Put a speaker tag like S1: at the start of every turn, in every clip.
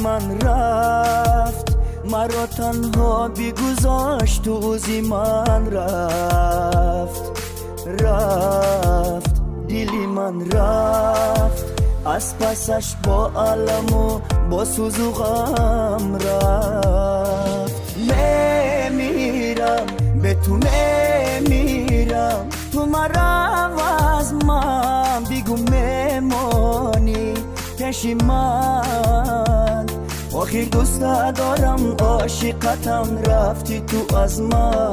S1: من رفت، مرا تنها بگذاشت، تو اوزی من رفت. دلی من رفت، از پسش با علم و با سوز و غم رفت. میمیرم به تو، میمیرم تو مرا از من بگو میمانی پیش من. آخر دوست دارم عاشقتم، رفتی تو از من.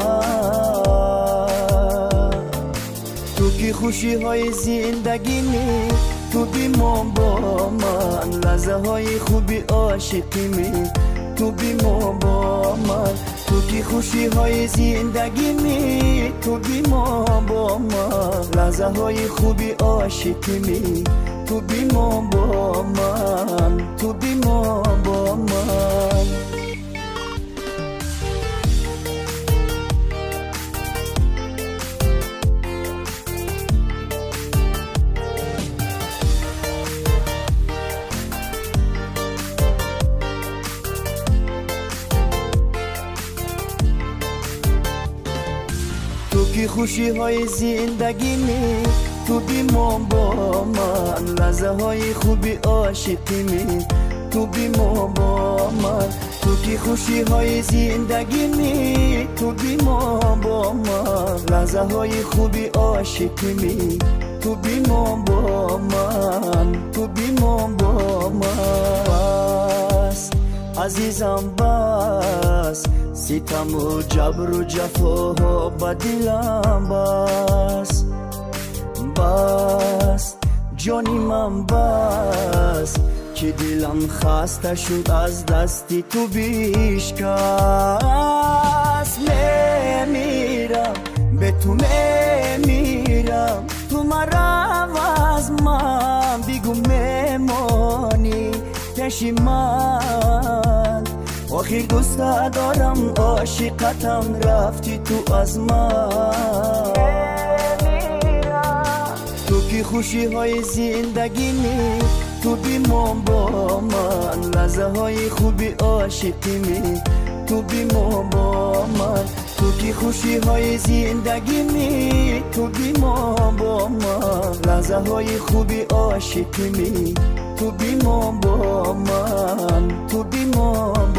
S1: تو که خوشی های زندگی می تو بیمان با من، لحظه های خوبی عاشقی می تو بیمان با من. تو که خوشی های زندگی می تو بیمان با من، لحظه های خوبی عاشقی می تو بیمان با من، تو بیمان با من. تو که خوشی های زندگی می تو بیمان با من، لحظه های خوبی عاشقی می تو بیمان با من. تو که خوشی های زندگی می تو بیمان با من، لحظه های خوبی عاشقی می تو بیمان با من، تو بیمان با من. بس عزیزم بس، ستم و جبر و جفا با دلم بس. بس جانی من بس، که دلم خسته شد از دستی تو بیشکست. میمیرم به تو، میمیرم تو مرا از من بگو میمانی پیش من. آخر دوست دارم عاشقتم، رفتی تو از من. تو که خوشی های زندگی می تو بیمان با من، لحظه های خوبی عاشقی می تو بیمان با من. تو که خوشی های زندگی می تو بیمان با من، لحظه های خوبی عاشقی می تو بیمان با من، تو بیمان